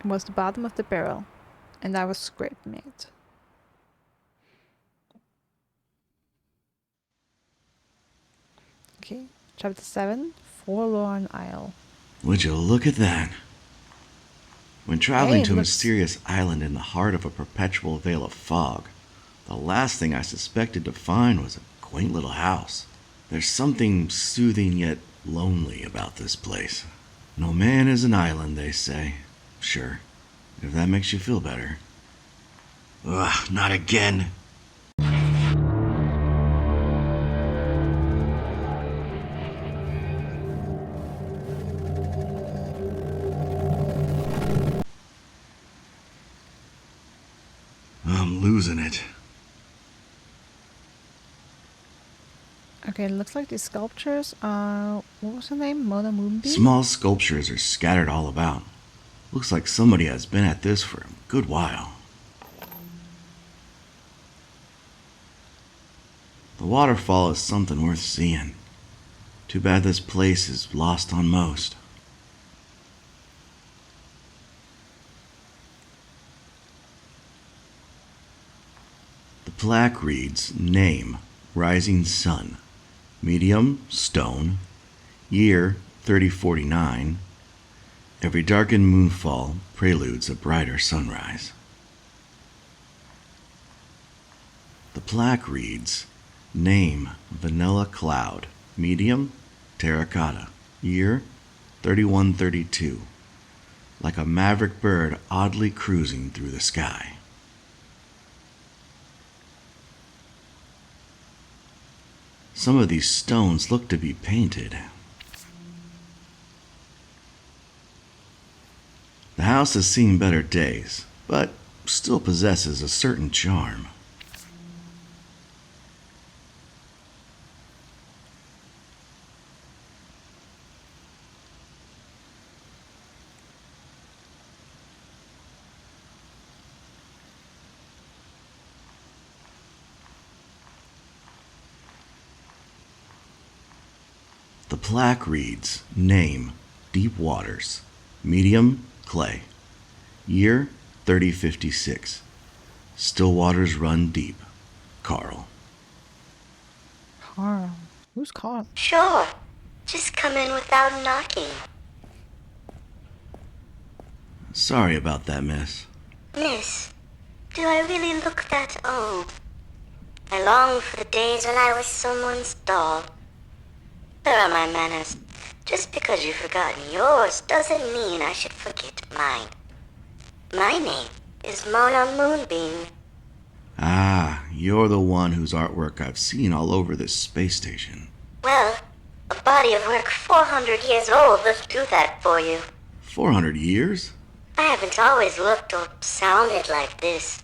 It was the bottom of the barrel, and I was scraping it. Okay, chapter 7, Forlorn Isle. Would you look at that? When traveling Hey, it to a looks... mysterious island in the heart of a perpetual veil of fog, the last thing I suspected to find was a quaint little house. There's something soothing yet lonely about this place. No man is an island, they say. Sure, if that makes you feel better. Ugh, not again. I'm losing it. Okay, it looks like these sculptures are... What was her name? Mona Moonbeam? Small sculptures are scattered all about. Looks like somebody has been at this for a good while. The waterfall is something worth seeing. Too bad this place is lost on most. The plaque reads, Name, Rising Sun. Medium, Stone. Year, 3049. Every darkened moonfall preludes a brighter sunrise. The plaque reads, Name, Vanilla Cloud. Medium, Terracotta. Year, 3132. Like a maverick bird oddly cruising through the sky. Some of these stones look to be painted. The house has seen better days, but still possesses a certain charm. The plaque reads, Name, Deep Waters. Medium, Clay. Year, 3056. Still waters run deep. Carl. Carl. Who's Carl? Sure. Just come in without knocking. Sorry about that, miss. Miss, do I really look that old? I long for the days when I was someone's doll. There are my manners. Just because you've forgotten yours doesn't mean I should forget mine. My name is Mona Moonbeam. Ah, you're the one whose artwork I've seen all over this space station. Well, a body of work 400 years old will do that for you. 400 years? I haven't always looked or sounded like this.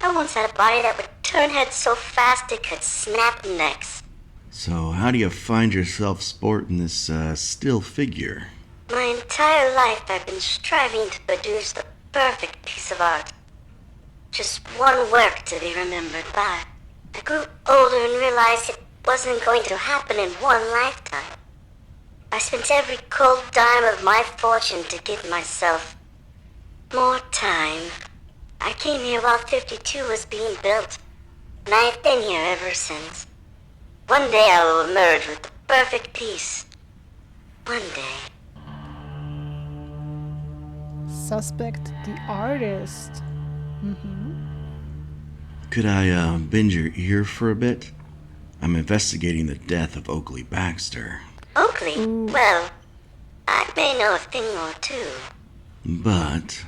I once had a body that would turn heads so fast it could snap necks. So how do you find yourself sporting this, still figure? My entire life I've been striving to produce the perfect piece of art. Just one work to be remembered by. I grew older and realized it wasn't going to happen in one lifetime. I spent every cold dime of my fortune to give myself more time. I came here while 52 was being built, and I have been here ever since. One day I will emerge with the perfect piece. One day. Suspect the artist. Could I, bend your ear for a bit? I'm investigating the death of Oakley Baxter. Oakley? Well, I may know a thing or two. But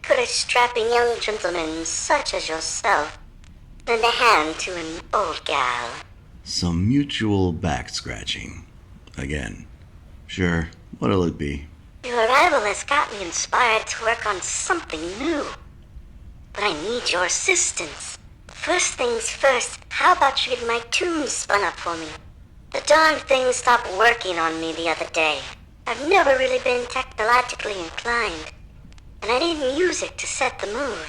could a strapping young gentleman such as yourself lend a hand to an old gal? Some mutual back scratching. Again. Sure, what'll it be? Your arrival has got me inspired to work on something new. But I need your assistance. First things first, how about you get my tune spun up for me? The darn thing stopped working on me the other day. I've never really been technologically inclined, and I need music to set the mood.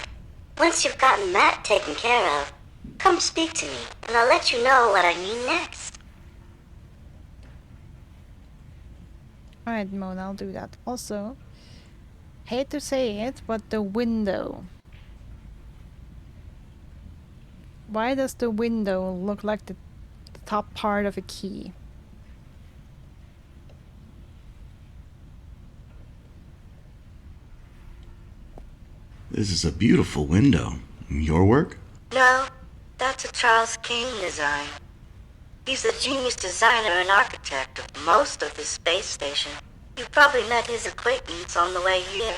Once you've gotten that taken care of, come speak to me, and I'll let you know what I mean next. Alright, Mona, I'll do that. Also, Hate to say it, but the window. Why does the window look like the top part of a key? This is a beautiful window. Your work? No, that's a Charles King design. He's the genius designer and architect of most of the space station. You probably met his acquaintance on the way here.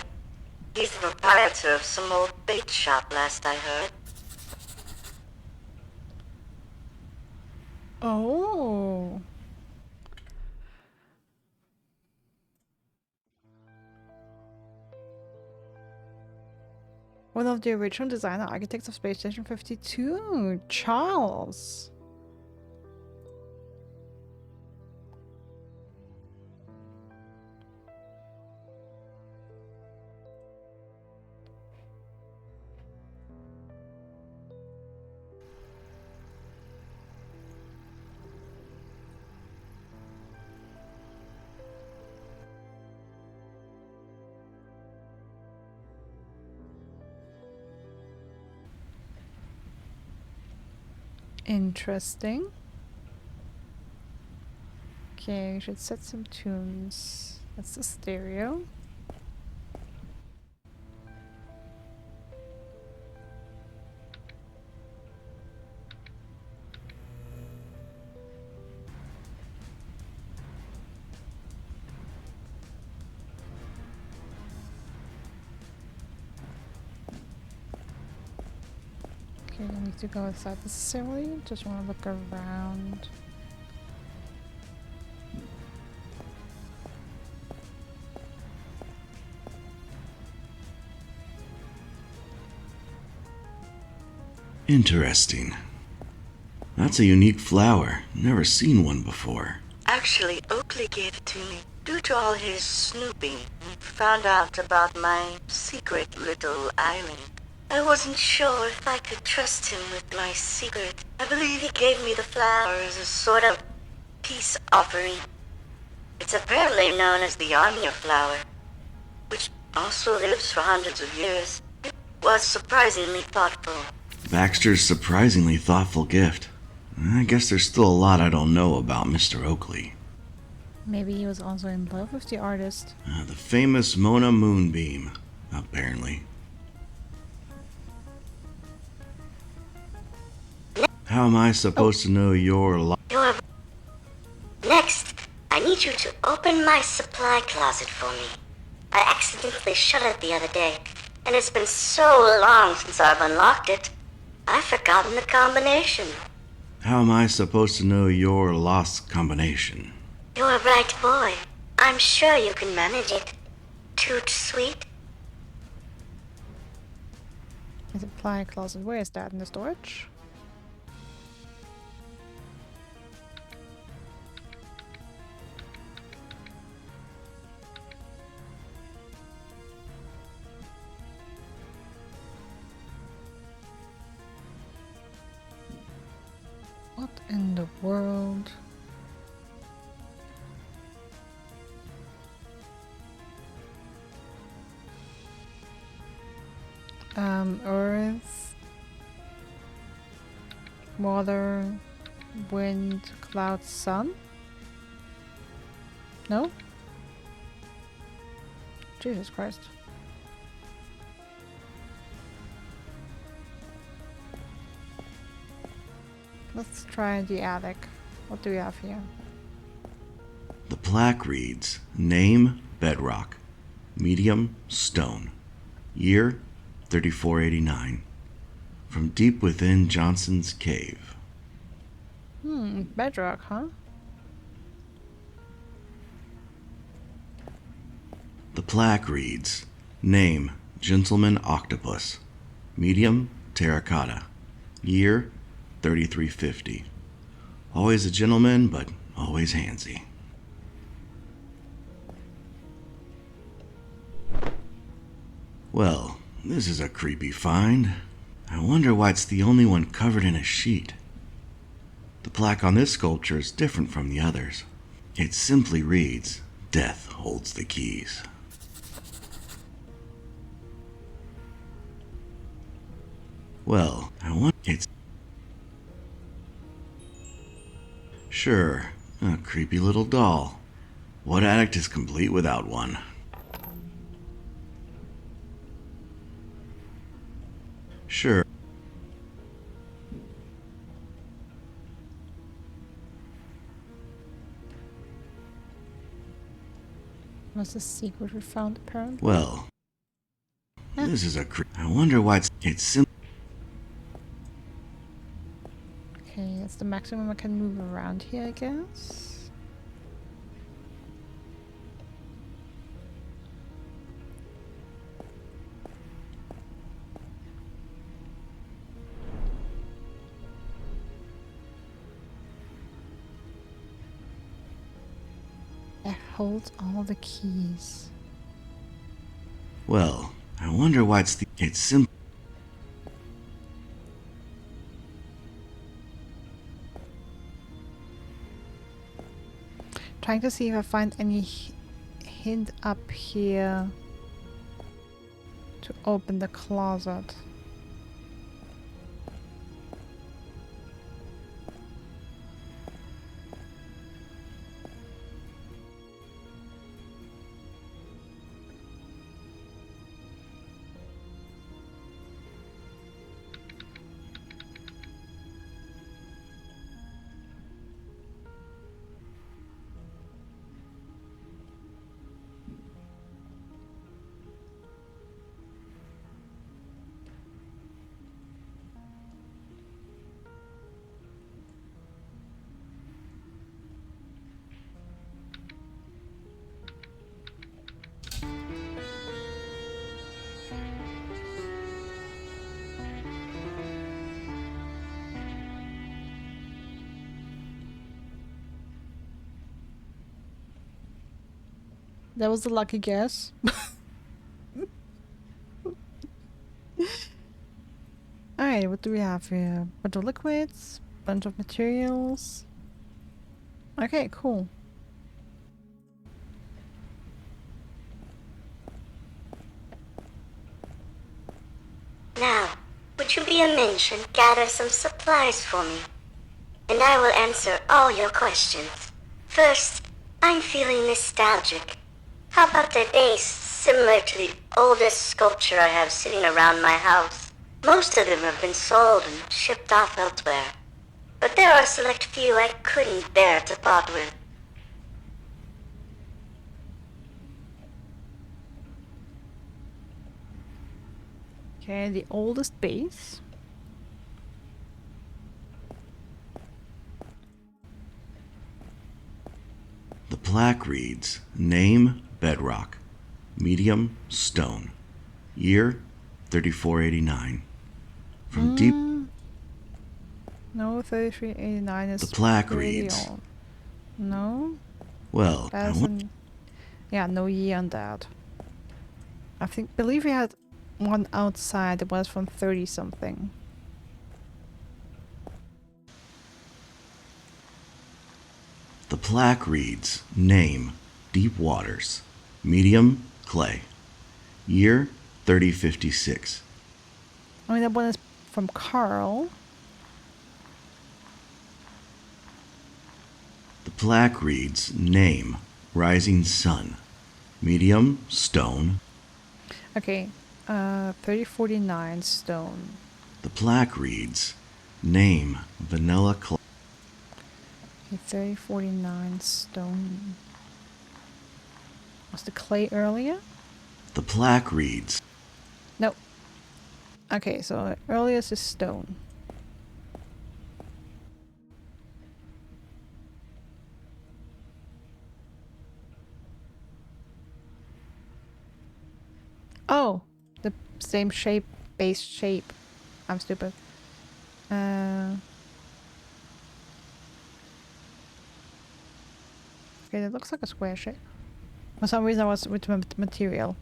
He's the proprietor of some old bait shop, last I heard. Oh. One of the original designer architects of Space Station 52, Charles. Interesting. Okay, we should set some tunes. That's the stereo. Okay, I need to go outside necessarily. Just want to look around. Interesting. That's a unique flower. Never seen one before. Actually, Oakley gave it to me. Due to all his snooping, he found out about my secret little island. I wasn't sure if I could trust him with my secret. I believe he gave me the flower as a sort of peace offering. It's apparently known as the Anya flower, which also lives for hundreds of years. It was surprisingly thoughtful. Baxter's surprisingly thoughtful gift. I guess there's still a lot I don't know about Mr. Oakley. Maybe he was also in love with the artist. The famous Mona Moonbeam, apparently. How am I supposed to know your Next, I need you to open my supply closet for me. I accidentally shut it the other day, and it's been so long since I've unlocked it, I've forgotten the combination. How am I supposed to know your lost combination? You're a bright boy. I'm sure you can manage it. Toot sweet. The supply closet. Where is that? In the storage? What in the world? Earth, water, wind, cloud, sun? No? Jesus Christ. Let's try the attic. What do we have here? The plaque reads, name, bedrock, medium, stone, year, 3489, from deep within Johnson's cave. Bedrock, huh? The plaque reads, name, Gentleman Octopus, medium, terracotta, year, 3350. Always a gentleman, but always handsy. Well, this is a creepy find. I wonder why it's the only one covered in a sheet. The plaque on this sculpture is different from the others. It simply reads, Death holds the keys. Well, I want it's. Sure, a creepy little doll. What addict is complete without one? Sure. What's the secret we found apparently? Well, this is a I wonder why it's simple. Okay, that's the maximum I can move around here, I guess. It holds all the keys. Well, I wonder why it's simple. Trying to see if I find any hint up here to open the closet. That was a lucky guess. Alright, what do we have here? Bunch of liquids, bunch of materials. Okay, cool. Now, would you be a mensch and gather some supplies for me? And I will answer all your questions. First, I'm feeling nostalgic. How about a vase similar to the oldest sculpture I have sitting around my house? Most of them have been sold and shipped off elsewhere. But there are a select few I couldn't bear to part with. Okay, the oldest base. The plaque reads, name, bedrock. Medium, stone. Year, 3489. From deep... No, 3389 is The plaque pretty reads... old. No? Well, That's yeah, no year on that. Believe we had one outside that was from 30 something. The plaque reads, name, deep waters. Medium, clay. Year, 3056. I mean, that one is from Carl. The plaque reads, name, rising sun. Medium, stone. Okay, 3049 stone. The plaque reads, name, vanilla clay. Okay, 3049 stone. Was the clay earlier? The plaque reads, No. Okay, so earliest is stone. Oh, the same shape, base shape. I'm stupid. Okay, that looks like a square shape. For some reason I was with material.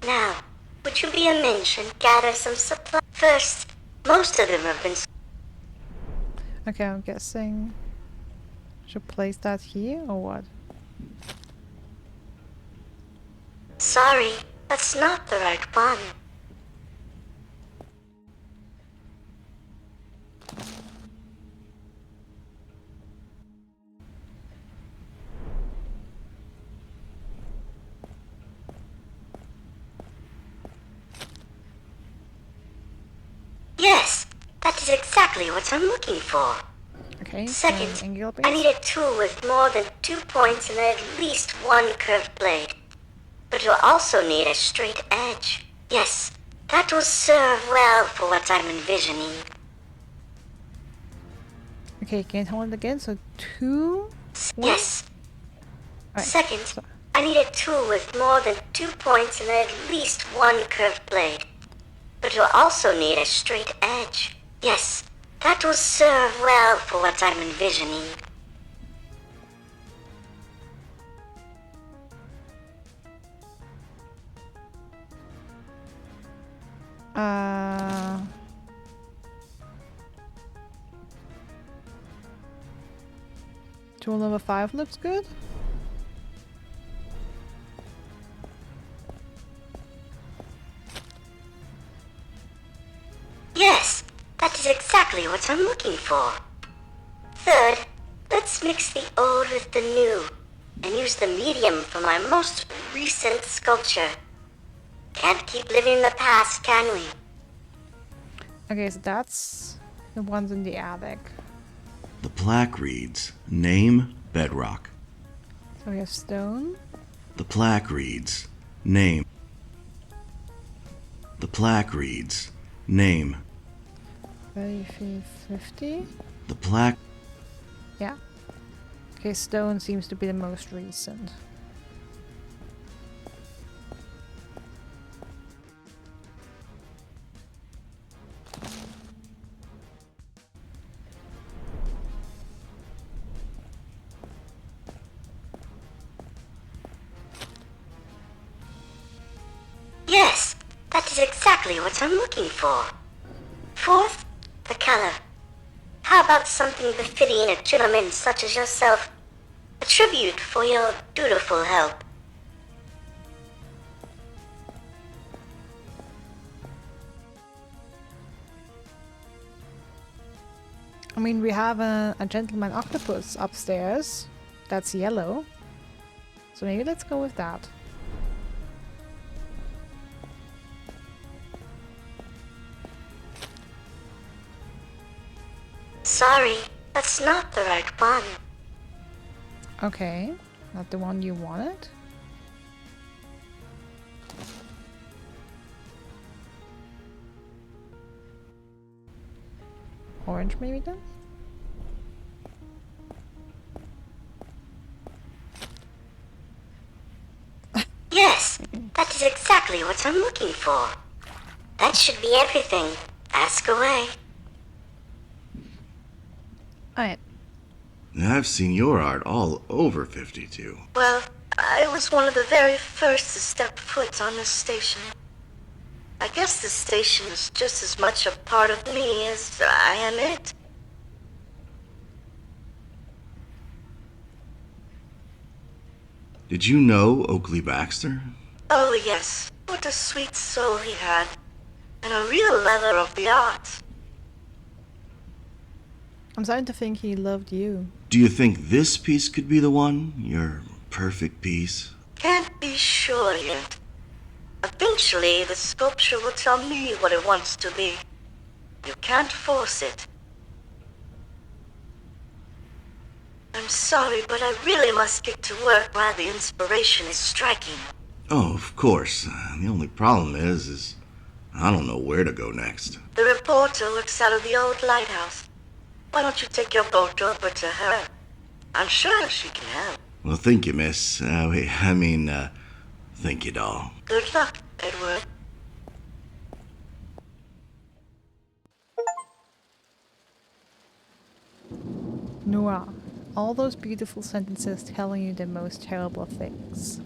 Now, would you be a mensch and gather some supplies? First, Most of them have been. Okay, I'm guessing. Should place that here or what? Sorry, that's not the right one. Yes, that is exactly what I'm looking for. Okay, Second, angular I base. need a tool with more than 2 points and at least one curved blade. But you'll also need a straight edge. Yes, that will serve well for what I'm envisioning. Okay, can you hold it again? So 2 Yes. Alright, Second, so- I need a tool with more than 2 points and at least one curved blade. But you'll also need a straight edge. Yes, that will serve well for what I'm envisioning. Uh, tool number 5 looks good. Yes, that is exactly what I'm looking for. Third, let's mix the old with the new and use the medium for my most recent sculpture. Can't keep living in the past, can we? Okay, so that's the ones in the attic. The plaque reads, Name Bedrock. So we have stone. The plaque reads, Name. The plaque reads, Name. 50. The plaque. Yeah. Okay, stone seems to be the most recent. Yes, that is exactly what I'm looking for. Fourth, the color. How about something befitting a gentleman such as yourself? A tribute for your dutiful help. I mean, we have a gentleman octopus upstairs. That's yellow. So maybe let's go with that. Sorry, that's not the right one. Okay, not the one you wanted. Orange maybe then? Yes, that is exactly what I'm looking for. That should be everything. Ask away. Alright. I've seen your art all over 52. Well, I was one of the very first to step foot on this station. I guess this station is just as much a part of me as I am it. Did you know Oakley Baxter? Oh yes, what a sweet soul he had. And a real lover of the arts. I'm starting to think he loved you. Do you think this piece could be the one? Your perfect piece? Can't be sure yet. Eventually, the sculpture will tell me what it wants to be. You can't force it. I'm sorry, but I really must get to work while the inspiration is striking. Oh, of course. The only problem is I don't know where to go next. The reporter works out of the old lighthouse. Why don't you take your boat over to her? I'm sure she can help. Well, thank you, miss. Thank you, doll. Good luck, Edward. Noah. All those beautiful sentences telling you the most terrible things.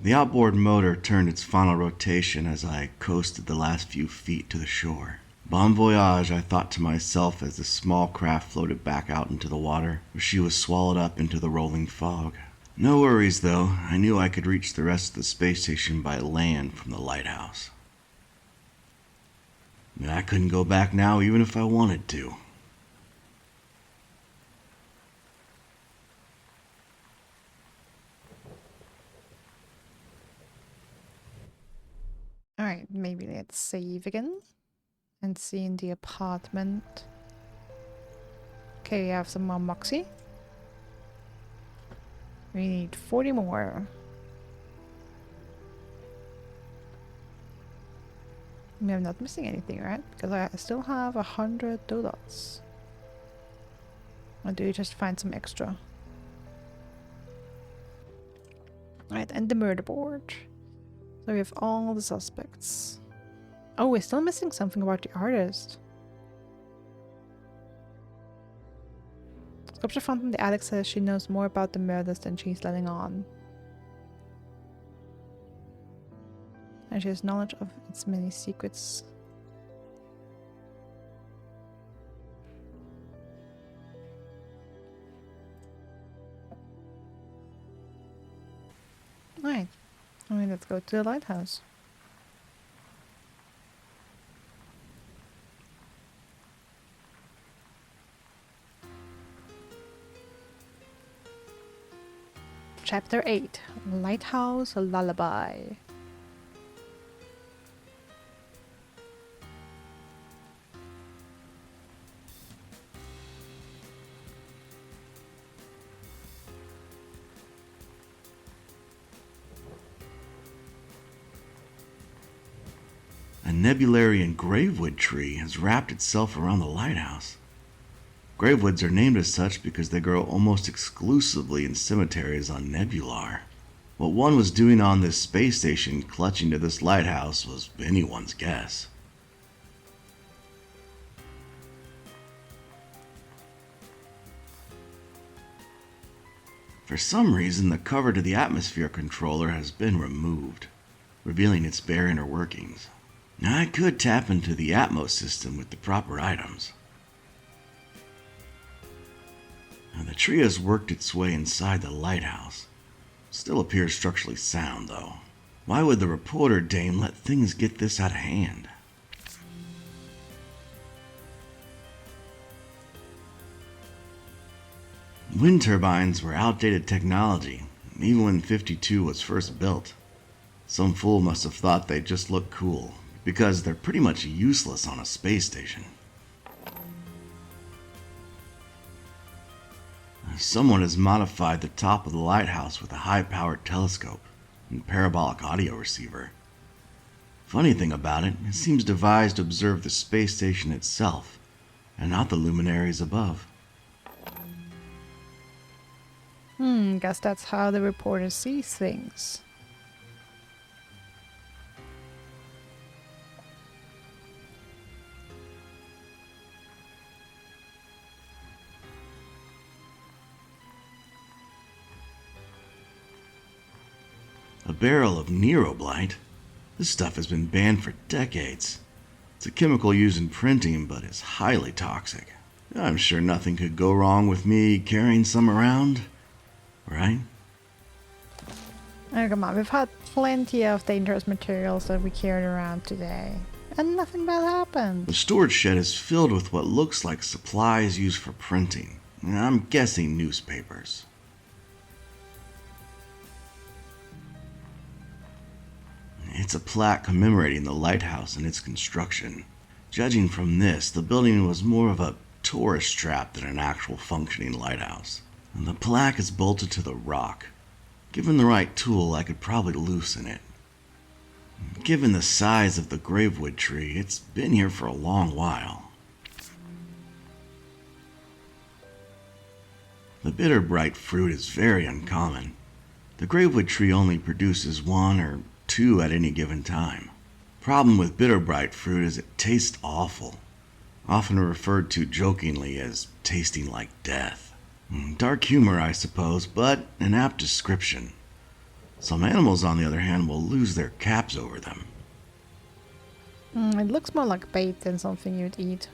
The outboard motor turned its final rotation as I coasted the last few feet to the shore. Bon voyage, I thought to myself as the small craft floated back out into the water, where she was swallowed up into the rolling fog. No worries, though. I knew I could reach the rest of the space station by land from the lighthouse. I couldn't go back now even if I wanted to. Alright, maybe let's save again. And see in the apartment. Okay, we have some more moxie. We need 40 more. I'm not missing anything, right? Because I still have 100 dollars. Or do you just find some extra? Right, and the murder board. So we have all the suspects. Oh, we're still missing something about the artist. Sculpture found in the attic says she knows more about the murders than she's letting on. And she has knowledge of its many secrets. Alright. Let's go to the lighthouse. Chapter 8. Lighthouse Lullaby. A nebularian gravewood tree has wrapped itself around the lighthouse. Gravewoods are named as such because they grow almost exclusively in cemeteries on Nebular. What one was doing on this space station clutching to this lighthouse was anyone's guess. For some reason, the cover to the atmosphere controller has been removed, revealing its bare inner workings. Now I could tap into the Atmos system with the proper items. Now, the tree has worked its way inside the lighthouse. Still appears structurally sound, though. Why would the reporter dame let things get this out of hand? Wind turbines were outdated technology, even when 52 was first built. Some fool must have thought they'd just look cool, because they're pretty much useless on a space station. Someone has modified the top of the lighthouse with a high-powered telescope and parabolic audio receiver. Funny thing about it, it seems devised to observe the space station itself, and not the luminaries above. Guess that's how the reporter sees things. A barrel of Neuroblight? This stuff has been banned for decades. It's a chemical used in printing, but is highly toxic. I'm sure nothing could go wrong with me carrying some around, right? Oh, come on, we've had plenty of dangerous materials that we carried around today. And nothing bad happened. The storage shed is filled with what looks like supplies used for printing. I'm guessing newspapers. It's a plaque commemorating the lighthouse and its construction. Judging from this, the building was more of a tourist trap than an actual functioning lighthouse. And the plaque is bolted to the rock. Given the right tool, I could probably loosen it. Given the size of the gravewood tree, it's been here for a long while. The bitter bright fruit is very uncommon. The gravewood tree only produces 1 or 2 at any given time. Problem with bitter bright fruit is it tastes awful, often referred to jokingly as tasting like death. Dark humor, I suppose, but an apt description. Some animals, on the other hand, will lose their caps over them. It looks more like bait than something you'd eat.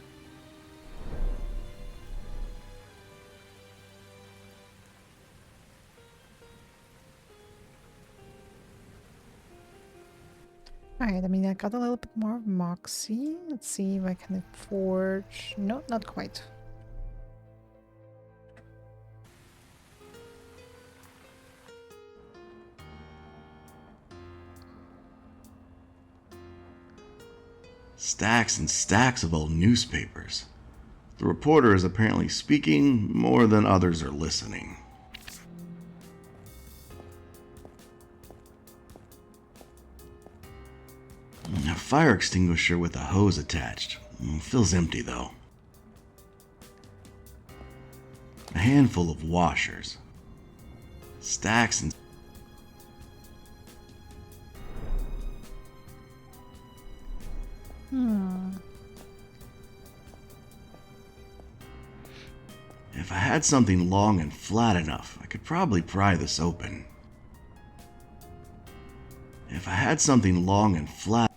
Alright, I mean, I got a little bit more of Moxie. Let's see if I can forge... No, not quite. Stacks and stacks of old newspapers. The reporter is apparently speaking more than others are listening. A fire extinguisher with a hose attached. Feels empty though. A handful of washers. Stacks and... If I had something long and flat enough, I could probably pry this open. If I had something long and flat...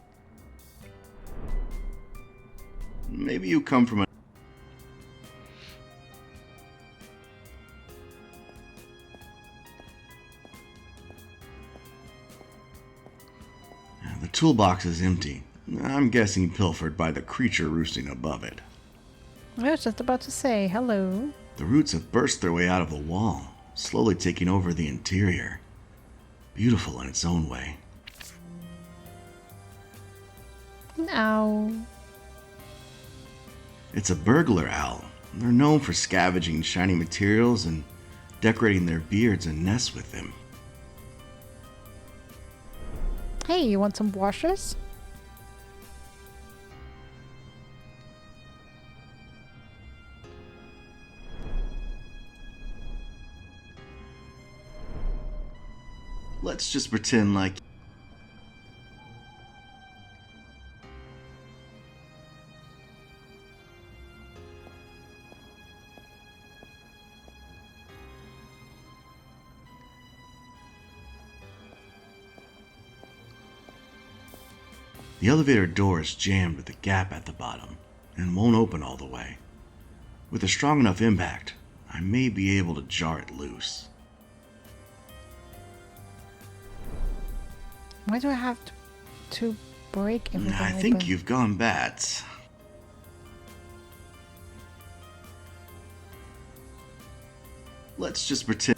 Maybe you come from a... The toolbox is empty. I'm guessing pilfered by the creature roosting above it. I was just about to say hello. The roots have burst their way out of the wall, slowly taking over the interior. Beautiful in its own way. Ow. It's a burglar owl. They're known for scavenging shiny materials and decorating their beards and nests with them. Hey, you want some washers? Let's just pretend like... The elevator door is jammed with a gap at the bottom and won't open all the way. With a strong enough impact, I may be able to jar it loose. Why do I have to break everything I open? think you've gone bad. Let's just pretend...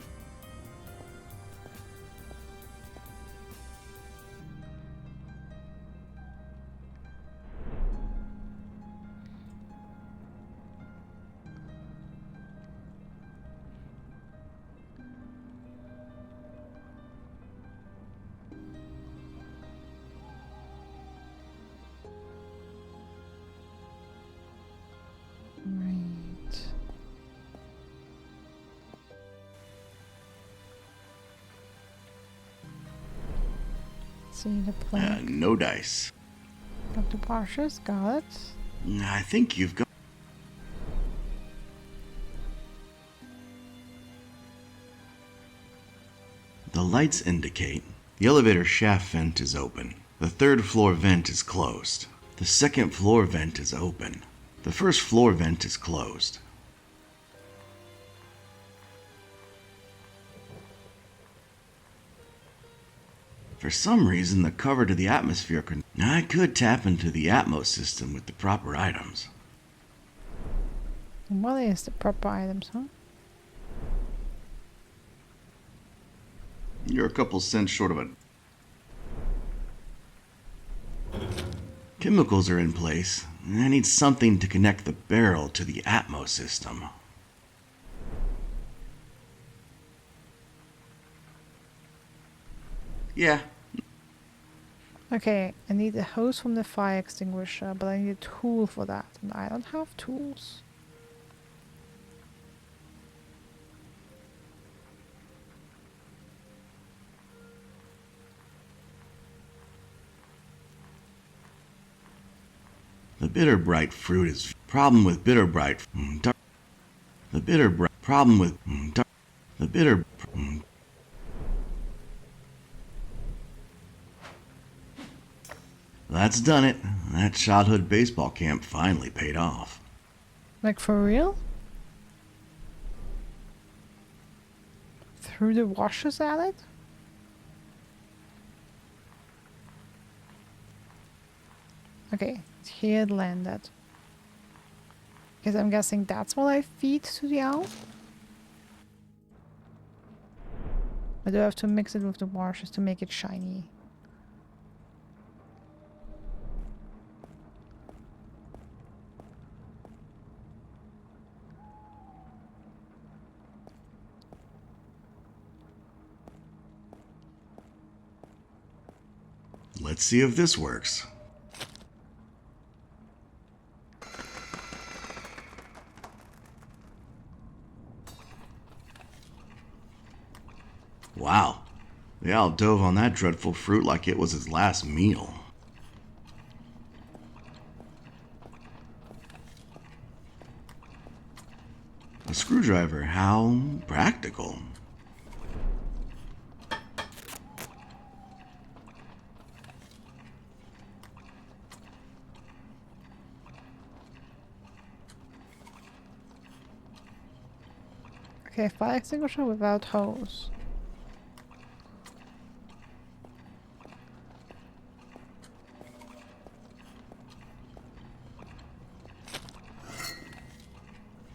Right. See the plank. no dice. Got the washers, got it. I think you've got... The lights indicate the elevator shaft vent is open. The third floor vent is closed. The second floor vent is open. The first floor vent is closed. For some reason, the cover to the atmosphere can... I could tap into the Atmos system with the proper items. What is the proper items, huh? You're a couple cents short of a... Chemicals are in place. I need something to connect the barrel to the Atmos system. Yeah. Okay, I need a hose from the fire extinguisher, but I need a tool for that, and I don't have tools. The bitter bright fruit is... Problem with bitter bright... Dark... The bitter bright... Problem with... Dark... The bitter... That's done it. That childhood baseball camp finally paid off. Like, for real? Threw the washers at it? Okay, here it landed. Because I'm guessing that's what I feed to the owl? I do have to mix it with the washers to make it shiny. Let's see if this works. Wow, the owl dove on that dreadful fruit like it was his last meal. A screwdriver, how practical. Okay, fire extinguisher without hose.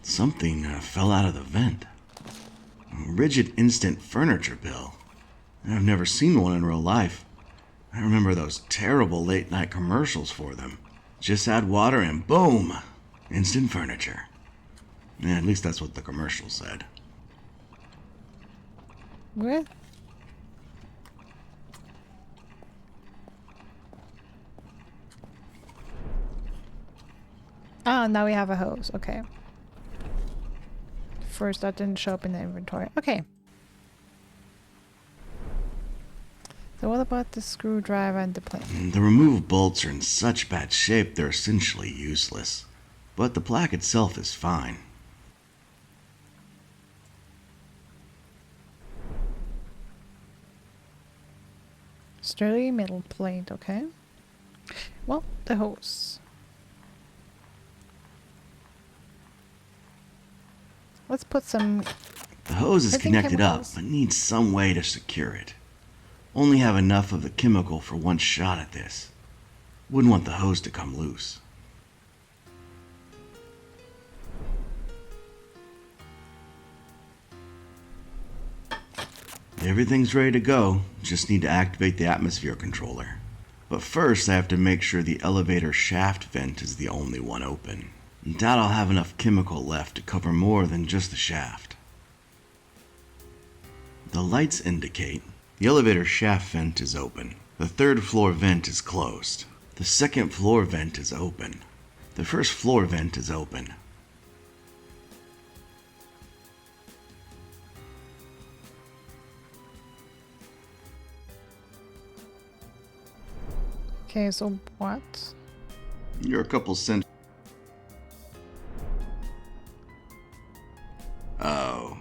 Something fell out of the vent. A rigid instant furniture pill. I've never seen one in real life. I remember those terrible late night commercials for them. Just add water and boom! Instant furniture. Yeah, at least that's what the commercial said. What? Oh, now we have a hose. Okay. First, that didn't show up in the inventory. Okay. So what about the screwdriver and the plane? The removed bolts are in such bad shape they're essentially useless. But the plaque itself is fine. Sturdy metal plate, okay. Well, the hose. Let's put some... The hose is Printing connected up, chemicals. but needs some way to secure it. Only have enough of the chemical for one shot at this. Wouldn't want the hose to come loose. Everything's ready to go, just need to activate the atmosphere controller. But first I have to make sure the elevator shaft vent is the only one open. Doubt I'll have enough chemical left to cover more than just the shaft. The lights indicate the elevator shaft vent is open. The third floor vent is closed. The second floor vent is open. The first floor vent is open. Okay, so what? You're a couple cent. Oh.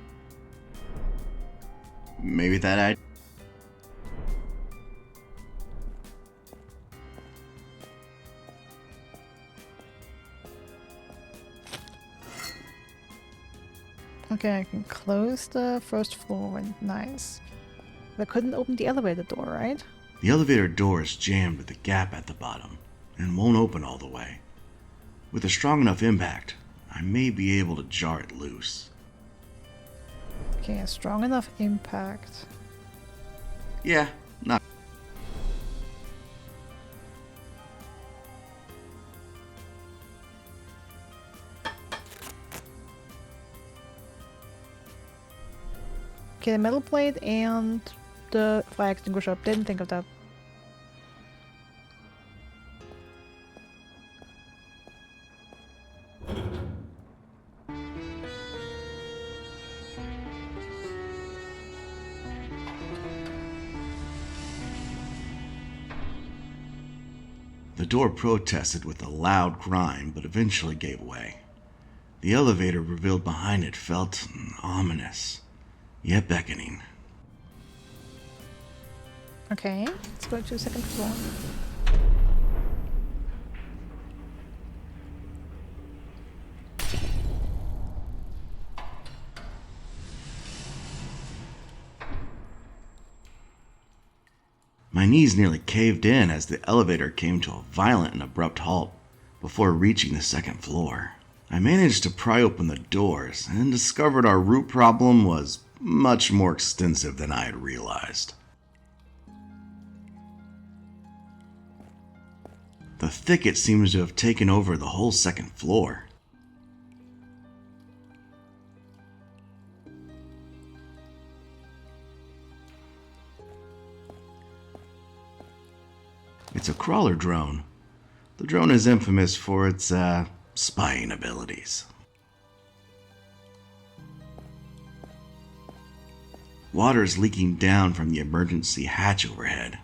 Maybe that I. Okay, I can close the first floor window. Nice. But I couldn't open the elevator door, right? The elevator door is jammed with a gap at the bottom and won't open all the way. With a strong enough impact, I may be able to jar it loose. Okay, a strong enough impact. Yeah, not. Okay, the metal plate and the fire extinguisher. Didn't think of that. The door protested with a loud crying, but eventually gave way. The elevator revealed behind it felt ominous, yet beckoning. Okay, let's go to the second floor. My knees nearly caved in as the elevator came to a violent and abrupt halt before reaching the second floor. I managed to pry open the doors and discovered our root problem was much more extensive than I had realized. The thicket seems to have taken over the whole second floor. It's a crawler drone. The drone is infamous for its, spying abilities. Water's leaking down from the emergency hatch overhead.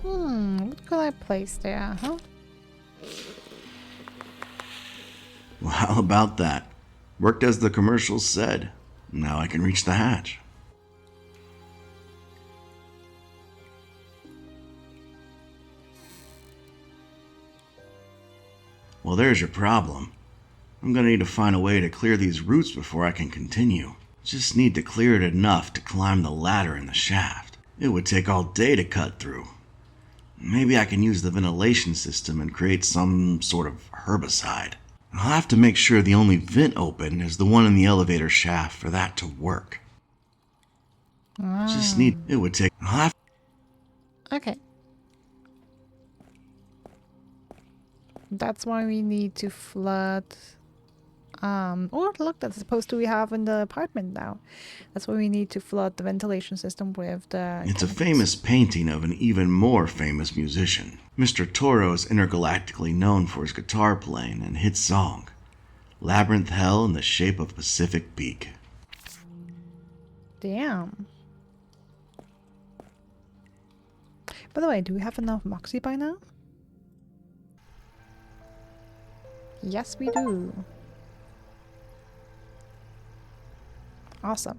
What could I place there, huh? Well, how about that? Worked as the commercials said. Now I can reach the hatch. Well, there's your problem. I'm gonna need to find a way to clear these roots before I can continue. Just need to clear it enough to climb the ladder in the shaft. It would take all day to cut through. Maybe I can use the ventilation system and create some sort of herbicide. I'll have to make sure the only vent open is the one in the elevator shaft for that to work. Just need... It would take... I'll have... Okay. That's why we need to flood. Oh, look, that's supposed to we have in the apartment now. That's why we need to flood the ventilation system with the... It's a famous painting of an even more famous musician. Mr. Toro is intergalactically known for his guitar playing and hit song, Labyrinth Hell in the Shape of Pacific Peak. Damn. By the way, do we have enough Moxie by now? Yes, we do. Awesome.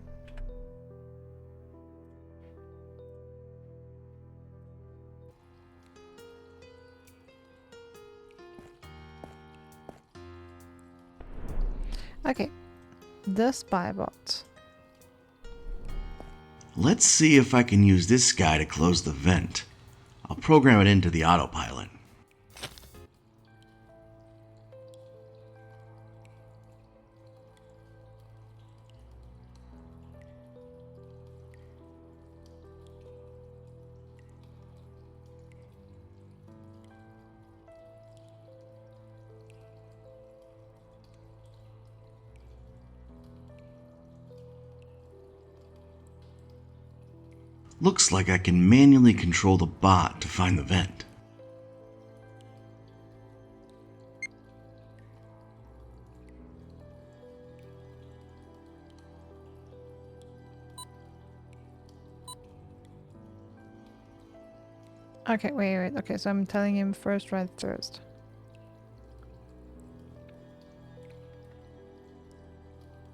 Okay, the spy bot. Let's see if I can use this guy to close the vent. I'll program it into the autopilot. Looks like I can manually control the bot to find the vent. Okay, wait. Okay, so I'm telling him first, right first.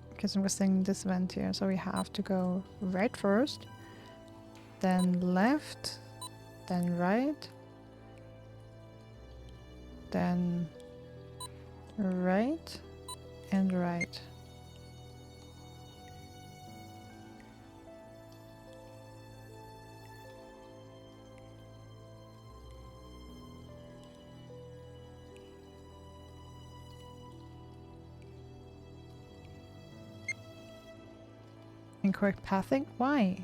Because I'm guessing this vent here, so we have to go right first, then left, then right, then right, and right. Incorrect pathing? Why?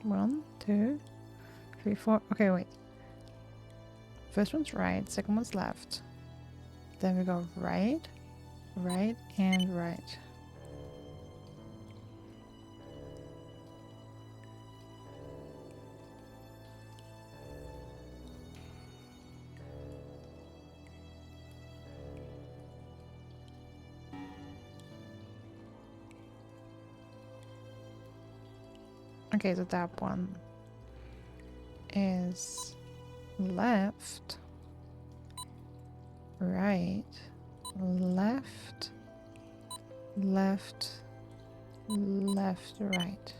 One, two, three, four. Okay, wait. First one's right, second one's left. Then we go right, right, and right. Okay, so that one is left, right, left, left, left, right.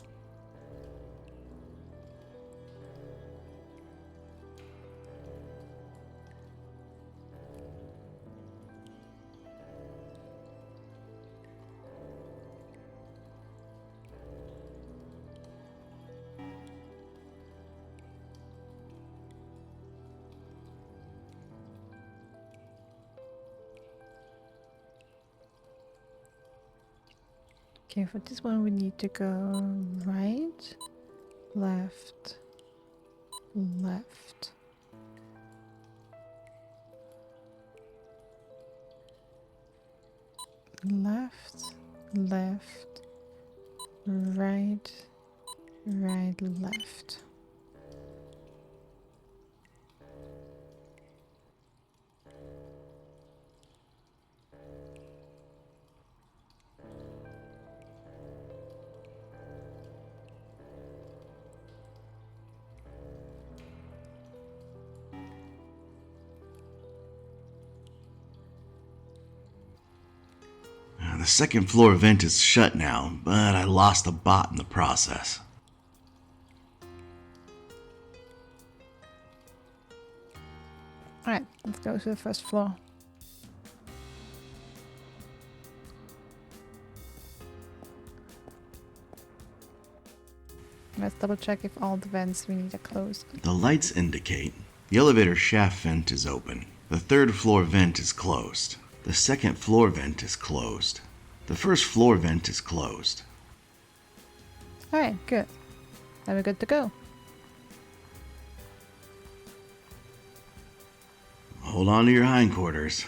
Okay, for this one we need to go right, left, left. Left, left, right, right, left. The second floor vent is shut now, but I lost a bot in the process. Alright, let's go to the first floor. Let's double check if all the vents we need are closed. The lights indicate the elevator shaft vent is open. The third floor vent is closed. The second floor vent is closed. The first floor vent is closed. Alright, good. Then we're good to go. Hold on to your hindquarters.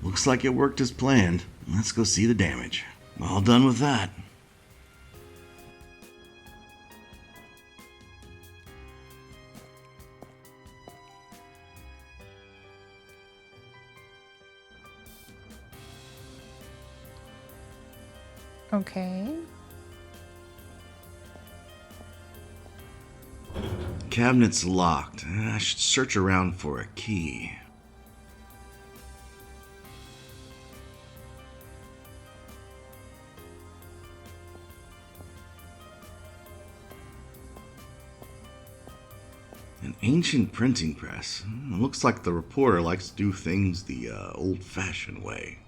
Looks like it worked as planned. Let's go see the damage. All done with that. Okay. Cabinet's locked. I should search around for a key. An ancient printing press. Looks like the reporter likes to do things the old-fashioned way.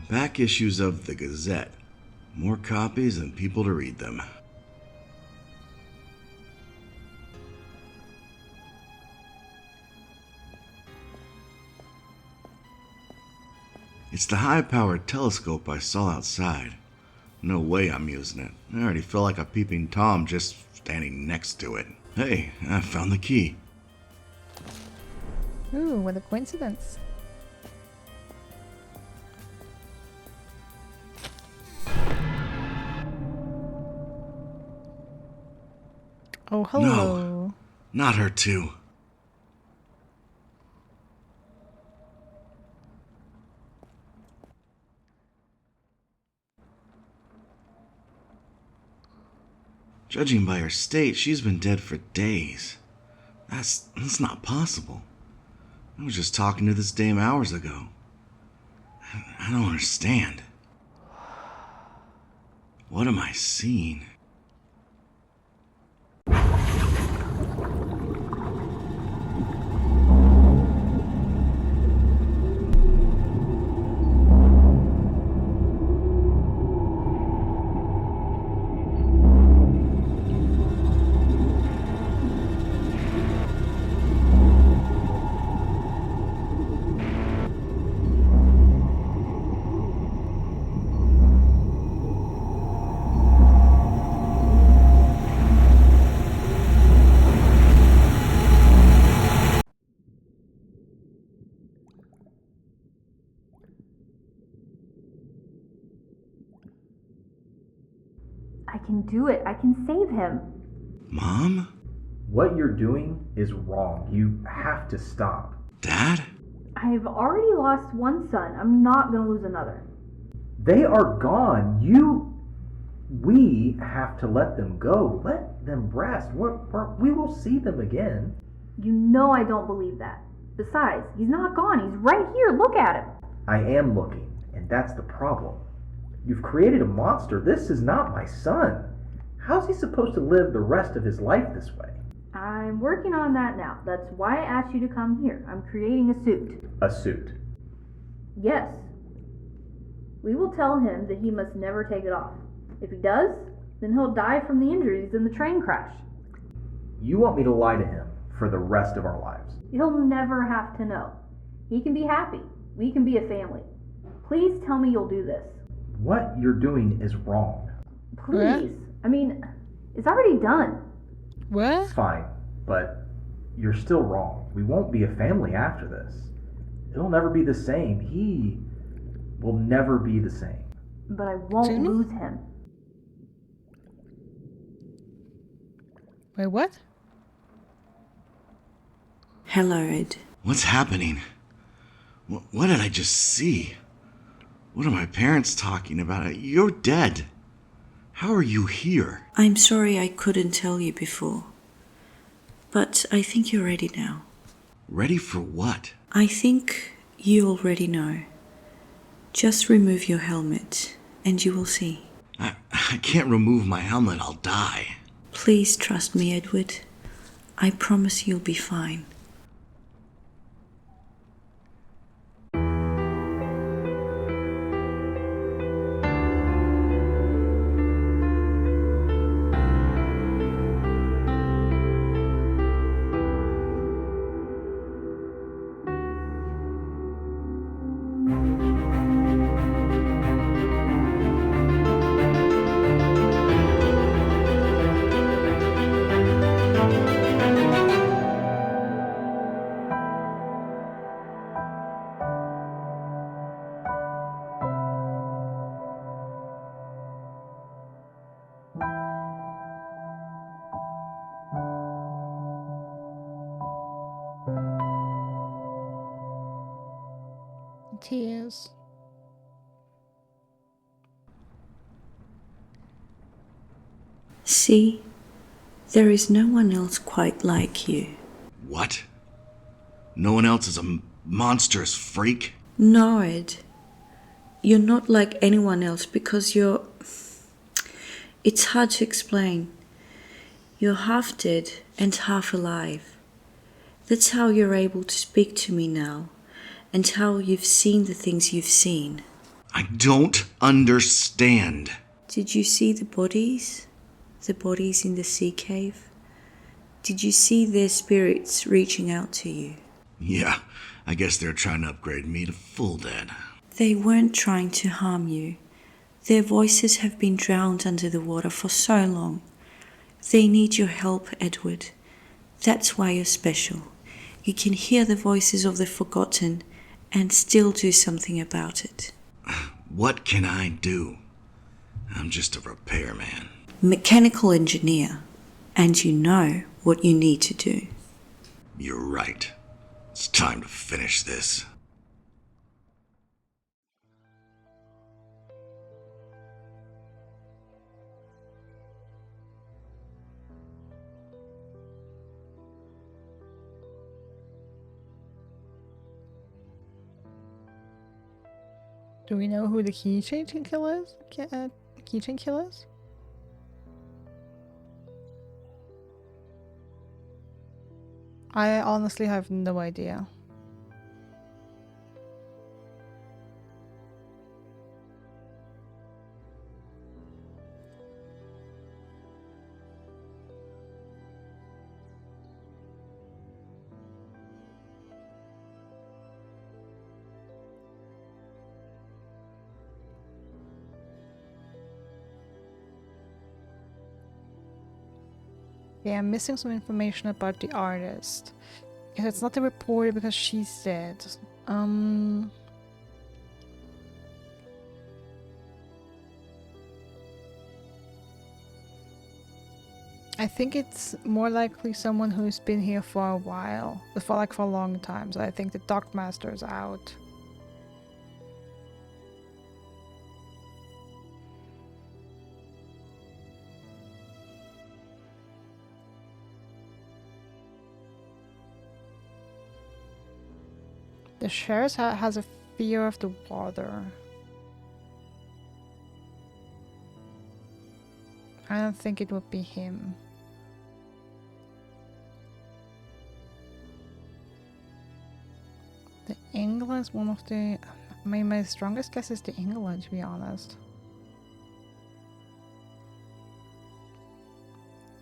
Back issues of the Gazette. More copies and people to read them. It's the high-powered telescope I saw outside. No way I'm using it. I already feel like a peeping Tom just standing next to it. Hey, I found the key. Ooh, what a coincidence. Oh, hello. No, not her too. Judging by her state, she's been dead for days. That's not possible. I was just talking to this dame hours ago. I don't understand. What am I seeing? I can do it. I can save him. Mom? What you're doing is wrong. You have to stop. Dad? I've already lost one son. I'm not going to lose another. They are gone. We have to let them go. Let them rest. We will see them again. You know I don't believe that. Besides, he's not gone. He's right here. Look at him. I am looking, and that's the problem. You've created a monster. This is not my son. How's he supposed to live the rest of his life this way? I'm working on that now. That's why I asked you to come here. I'm creating a suit. A suit. Yes, We will tell him that he must never take it off. If he does, then he'll die from the injuries in the train crash. You want me to lie to him for the rest of our lives? He'll never have to know. He can be happy. We can be a family. Please tell me you'll do this. What you're doing is wrong. Please. I mean, it's already done. What? Fine, but you're still wrong. We won't be a family after this. It'll never be the same. He will never be the same. But I won't Jamie? lose him. Wait, what? Hello, Ed. What's happening? What did I just see? What are my parents talking about? You're dead. How are you here? I'm sorry I couldn't tell you before. But I think you're ready now. Ready for what? I think you already know. Just remove your helmet and you will see. I can't remove my helmet. I'll die. Please trust me, Edward. I promise you'll be fine. Tears. See, there is no one else quite like you. What? No one else is a monstrous freak? No, Ed. You're not like anyone else because you're... It's hard to explain. You're half dead and half alive. That's how you're able to speak to me now, and how you've seen the things you've seen. I don't understand. Did you see the bodies? The bodies in the sea cave? Did you see their spirits reaching out to you? Yeah, I guess they're trying to upgrade me to full dead. They weren't trying to harm you. Their voices have been drowned under the water for so long. They need your help, Edward. That's why you're special. You can hear the voices of the forgotten and still do something about it. What can I do? I'm just a repairman. Mechanical engineer, and you know what you need to do. You're right. It's time to finish this. Do we know who the Keychain Killer is? Keychain Killer is? I honestly have no idea. Yeah, I'm missing some information about the artist. If it's not the reporter because she's dead. I think it's more likely someone who's been here for a while. For a long time. So I think the Dockmaster is out. The sheriff has a fear of the water. I don't think it would be him. The Angler is one of the... I mean, my strongest guess is the England, to be honest.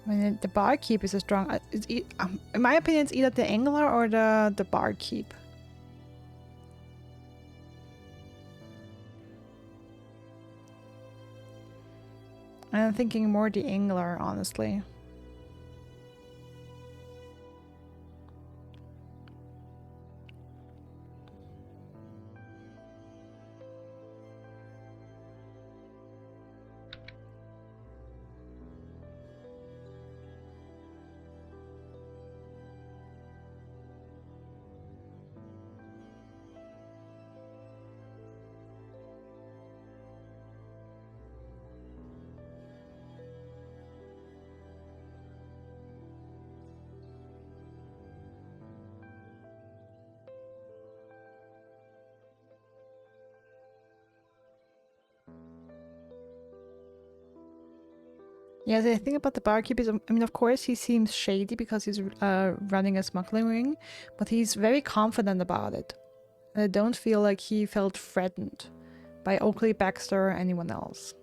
I mean, the barkeep is a strong... in my opinion, it's either the Angler or the barkeep. I'm thinking more the Angler, honestly. Yeah, the thing about the barkeep is, I mean, of course, he seems shady because he's running a smuggling ring, but he's very confident about it. And I don't feel like he felt threatened by Oakley, Baxter, or anyone else.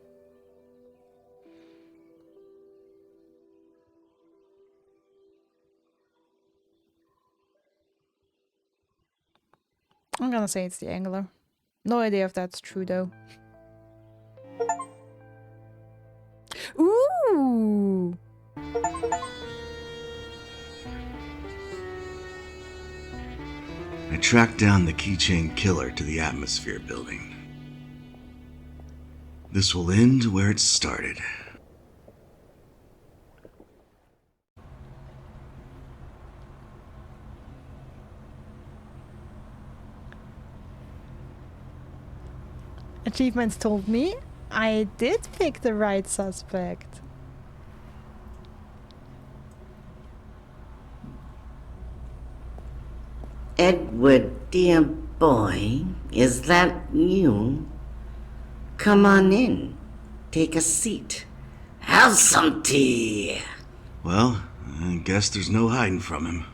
I'm gonna say it's the Angler. No idea if that's true, though. Ooh! I tracked down the Keychain Killer to the atmosphere building. This will end where it started. Achievements told me I did pick the right suspect. Edward, dear boy, is that you? Come on in. Take a seat. Have some tea. Well, I guess there's no hiding from him.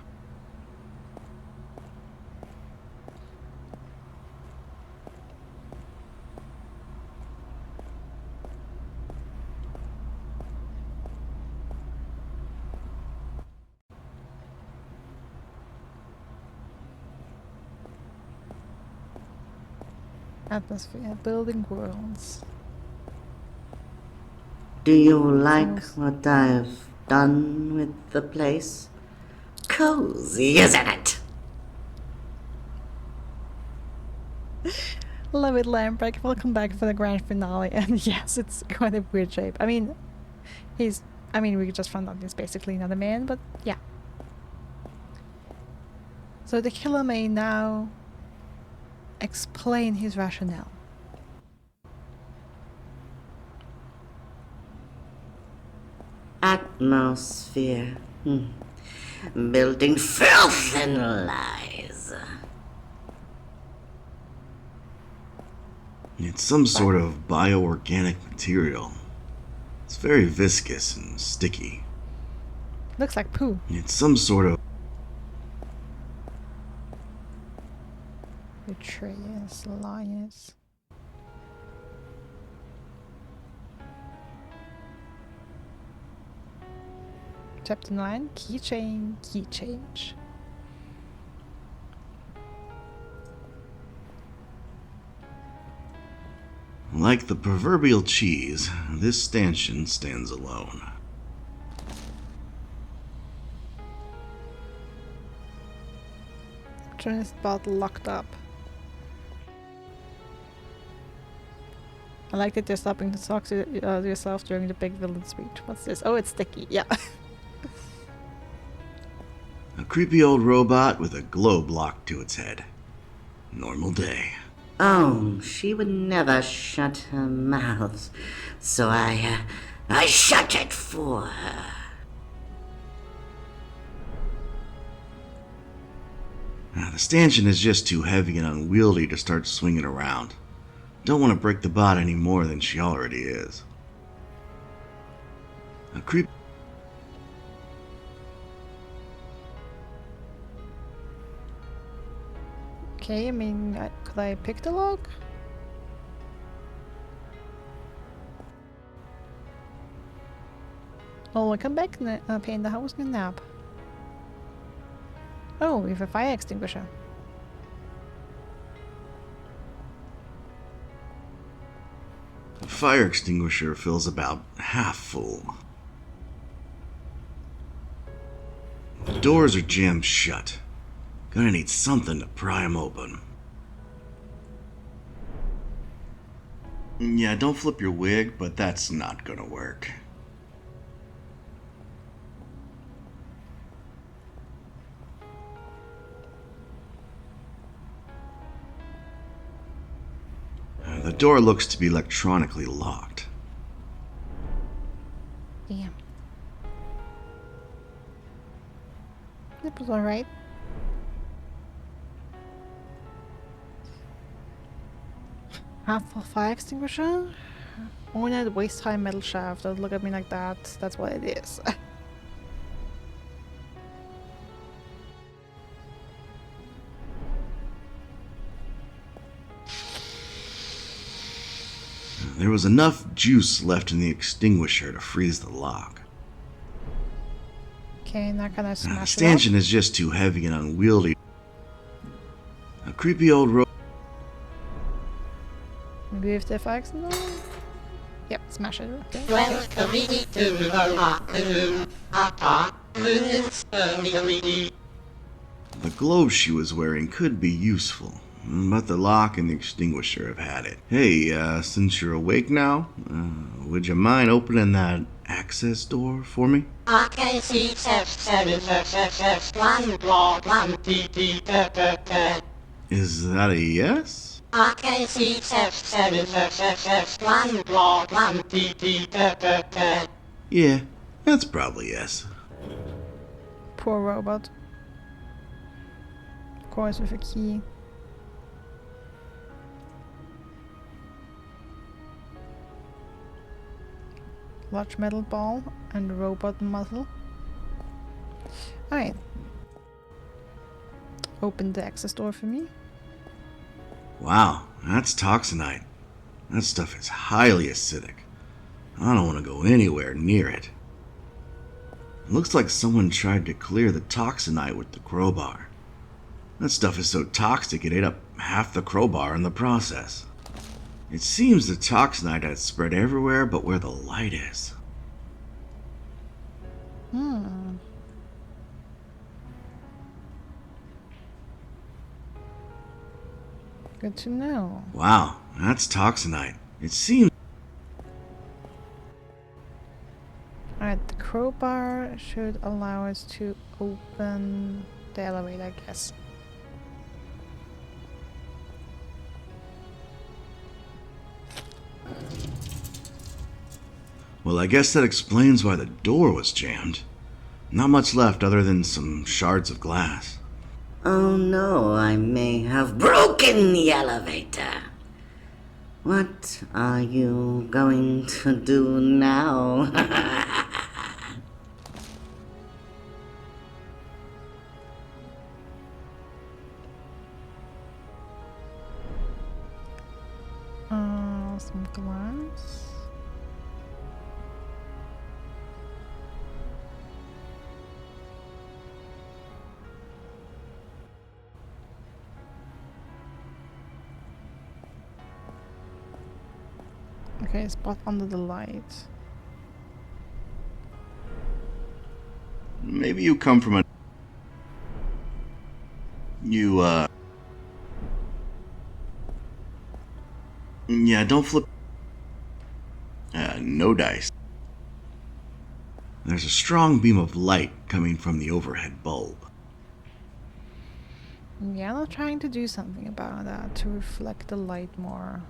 Atmosphere, building worlds. Do you like what I've done with the place? Cozy, isn't it? Love it, Lamprecht. Welcome back for the grand finale. And yes, it's quite a weird shape. I mean, we just found out he's basically another man, but yeah. So the killer may now explain his rationale. Atmosphere. Building filth and lies. It's some sort of bioorganic material. It's very viscous and sticky. Looks like poo. It's some sort of... Betrayers, liars. Chapter 9, Keychain, Key Change. Like the proverbial cheese, this stanchion stands alone. Journalist bottle locked up. I like that you're stopping to talk to yourself during the big villain speech. What's this? Oh, it's sticky. Yeah. A creepy old robot with a globe locked to its head. Normal day. Oh, she would never shut her mouth, so I shut it for her. The stanchion is just too heavy and unwieldy to start swinging around. Don't want to break the bot any more than she already is. A creep... Okay, I mean, could I pick the lock? Oh, welcome back, Panda. How was your nap? Oh, we have a fire extinguisher. The fire extinguisher fills about half full. The doors are jammed shut. Gonna need something to pry them open. Yeah, don't flip your wig, but that's not gonna work. The door looks to be electronically locked. Damn. That was alright. Half a fire extinguisher? Ornate waist-high metal shaft. Don't look at me like that. That's what it is. There was enough juice left in the extinguisher to freeze the lock. Okay, now can I The smash it up? stanchion is just too heavy and unwieldy. A creepy old Maybe if the fire extinguisher? Yep, smash it. Okay. Welcome to the locker room. The glove she was wearing could be useful, but the lock and the extinguisher have had it. Hey, since you're awake now, would you mind opening that access door for me? Is that a yes? Yeah, that's probably yes. Poor robot. Of course, with a key. Large metal ball and robot muzzle. Alright. Open the access door for me. Wow, that's toxinite. That stuff is highly acidic. I don't want to go anywhere near it. It looks like someone tried to clear the toxinite with the crowbar. That stuff is so toxic it ate up half the crowbar in the process. It seems the toxinite had spread everywhere but where the light is. Good to know. Wow, that's toxinite. It seems... Alright, the crowbar should allow us to open the elevator, I guess. Well, I guess that explains why the door was jammed. Not much left other than some shards of glass. Oh no, I may have broken the elevator. What are you going to do now? Some glass. Okay, spot under the light. Maybe you come from a... Yeah, don't flip... no dice. There's a strong beam of light coming from the overhead bulb. Yeah, I'm trying to do something about that to reflect the light more.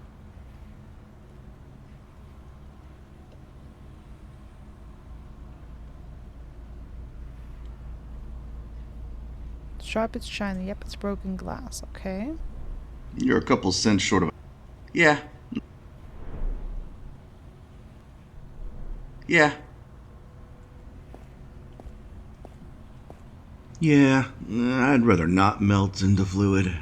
Sharp, it's shiny. Yep, it's broken glass. Okay. You're a couple cents short of... Yeah. Yeah. Yeah, I'd rather not melt into fluid.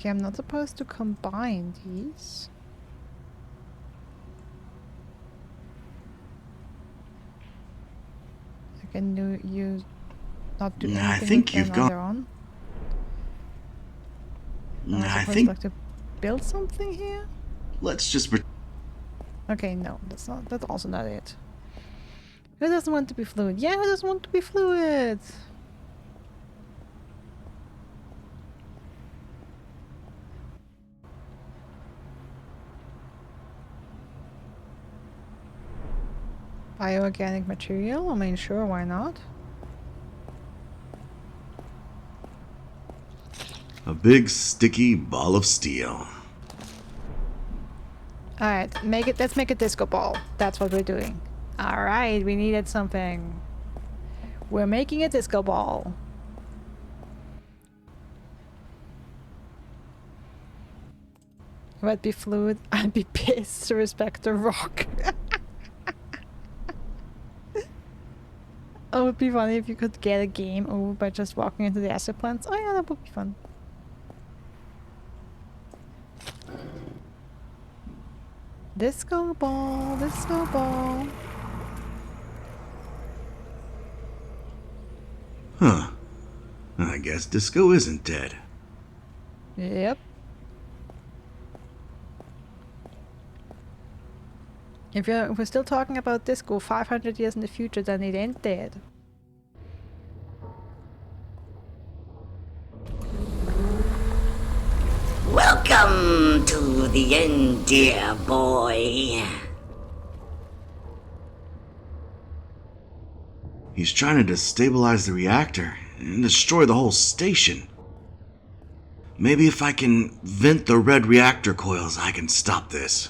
Okay, I'm not supposed to combine these. I can not do Nah, I anything think with you've them gone. on their own. Am Nah, I I supposed think like to build something here? let's just. Okay, no, that's also not it. Who doesn't want to be fluid? Yeah, who doesn't want to be fluid? Bioorganic material? I mean, sure, why not? A big sticky ball of steel. Alright, let's make a disco ball. That's what we're doing. Alright, we needed something. We're making a disco ball. If I'd be fluid, I'd be pissed to respect the rock. Oh, it would be funny if you could get a game over by just walking into the acid plants. Oh yeah, that would be fun. Disco ball, disco ball. Huh. I guess Disco isn't dead. Yep. If we're still talking about disco 500 years in the future, then it ain't dead. Welcome to the end, dear boy. He's trying to destabilize the reactor and destroy the whole station. Maybe if I can vent the red reactor coils, I can stop this.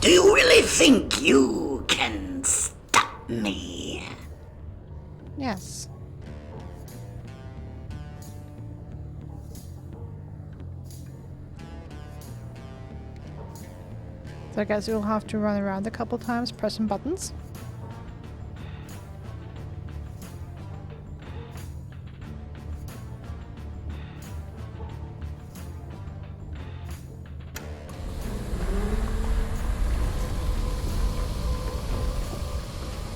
Do you really think you can stop me? Yes. So I guess you'll have to run around a couple times pressing buttons.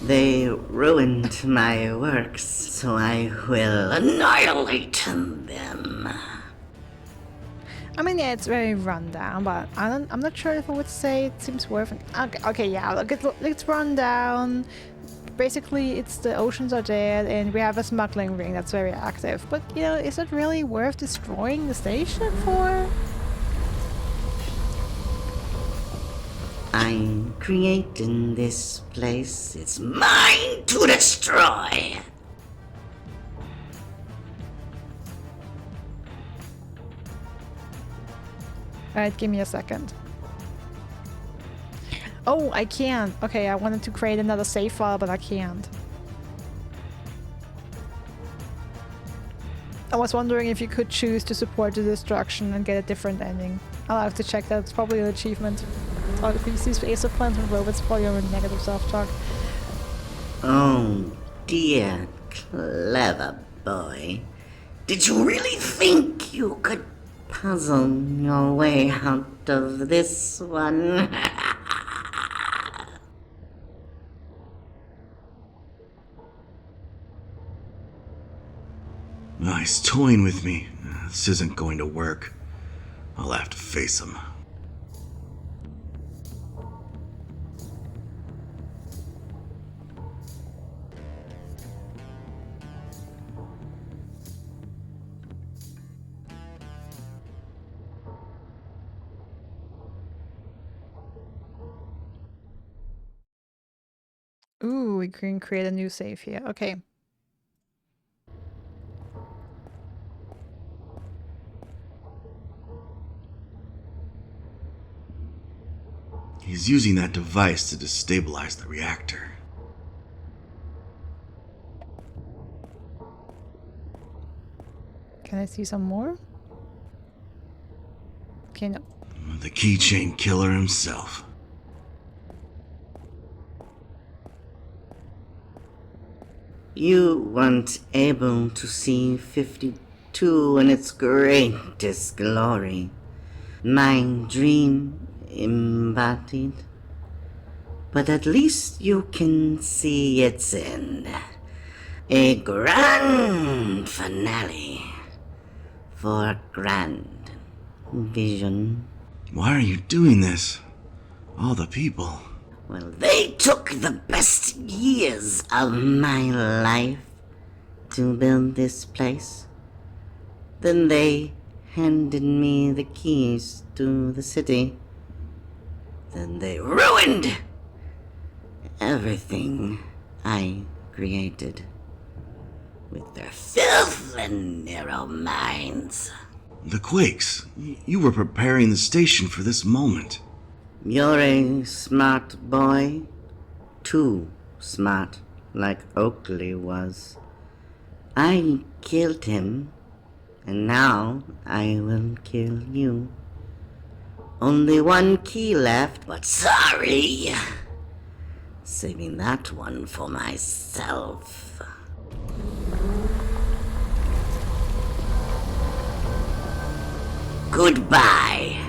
They ruined my works, so I will annihilate them. I mean, yeah, it's very rundown, but I'm not sure if I would say it seems worth it. Okay, yeah, look, it's rundown. Basically, it's the oceans are dead, and we have a smuggling ring that's very active. But, you know, is it really worth destroying the station for? I'm creating this place. It's mine to destroy. Alright, give me a second. Oh, I can't. Okay, I wanted to create another save file, but I can't. I was wondering if you could choose to support the destruction and get a different ending. I'll have to check that. It's probably an achievement. All the PCs for Ace of Plants and Robots, probably over negative self-talk. Oh dear, clever boy. Did you really think you could puzzle your way out of this one? He's toying with me. This isn't going to work. I'll have to face him. Ooh, we can create a new save here. Okay. He's using that device to destabilize the reactor. Can I see some more? Okay, no. The Keychain Killer himself. You weren't able to see 52 in its greatest glory. My dream embodied. But at least you can see its end. A grand finale for a grand vision. Why are you doing this? All the people. Well, they took the best years of my life to build this place. Then they handed me the keys to the city. Then they ruined everything I created with their filth and narrow minds. The quakes. You were preparing the station for this moment. You're a smart boy. Too smart, like Oakley was. I killed him, and now I will kill you. Only one key left, but sorry. Saving that one for myself. Goodbye,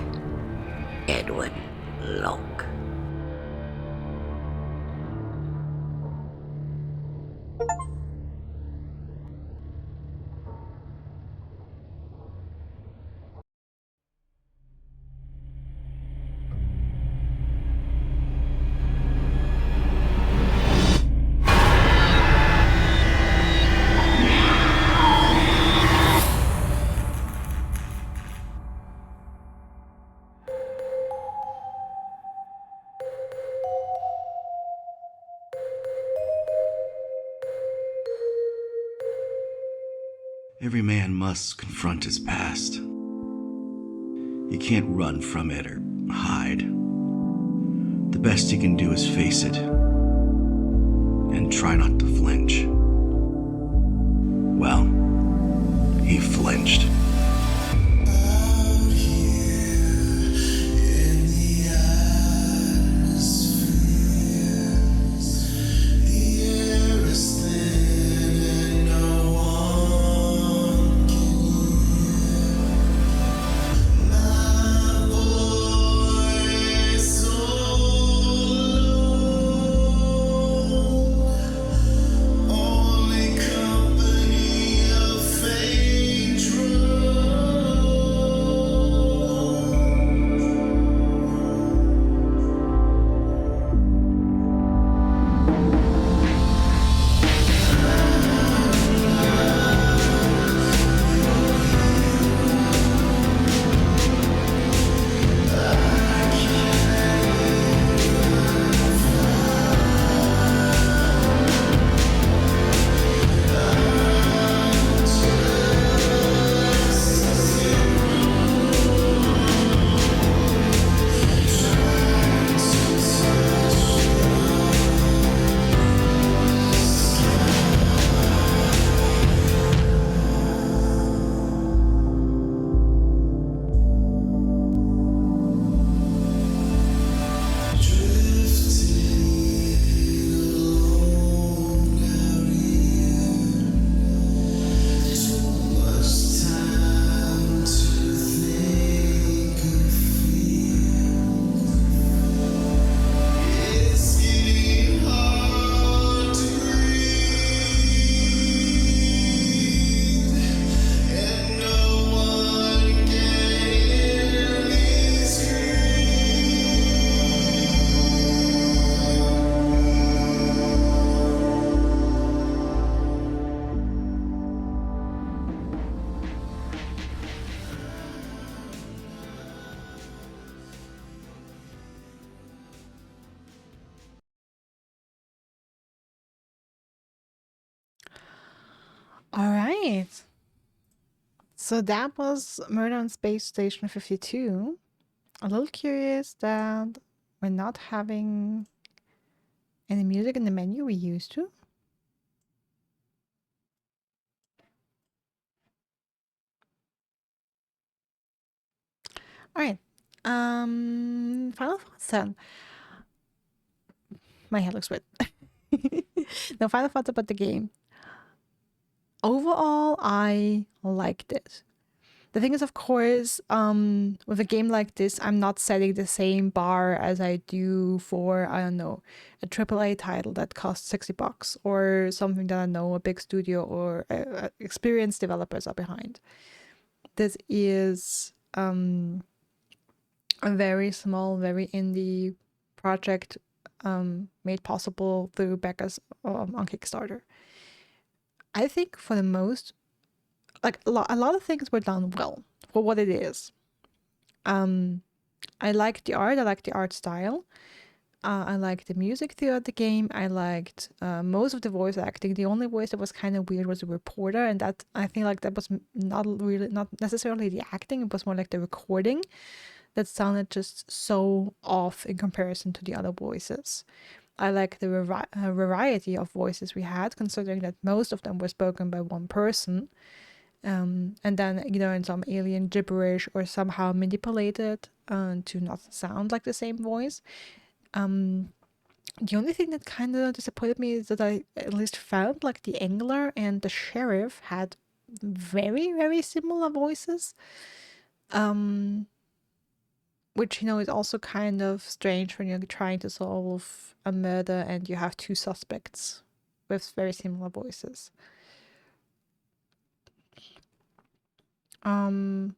Edward Locke. Every man must confront his past. You can't run from it or hide. The best you can do is face it and try not to flinch. Well, he flinched. All right. So that was Murder on Space Station 52. A little curious that we're not having any music in the menu we used to. All right. Final thoughts then. My hair looks red. No, final thoughts about the game. Overall, I liked it. The thing is, of course, with a game like this, I'm not setting the same bar as I do for, I don't know, a AAA title that costs $60 or something that I know a big studio or experienced developers are behind. This is a very small, very indie project made possible through backers on Kickstarter. I think for the most, like a lot of things were done well for what it is. I liked the art. I liked the art style. I liked the music throughout the game. I liked most of the voice acting. The only voice that was kind of weird was the reporter, and that I think like that was not necessarily the acting. It was more like the recording that sounded just so off in comparison to the other voices. I like the variety of voices we had, considering that most of them were spoken by one person. And then either in some alien gibberish or somehow manipulated to not sound like the same voice. The only thing that kind of disappointed me is that I at least felt like the angler and the sheriff had very, very similar voices. Which, you know, is also kind of strange when you're trying to solve a murder and you have two suspects with very similar voices. Right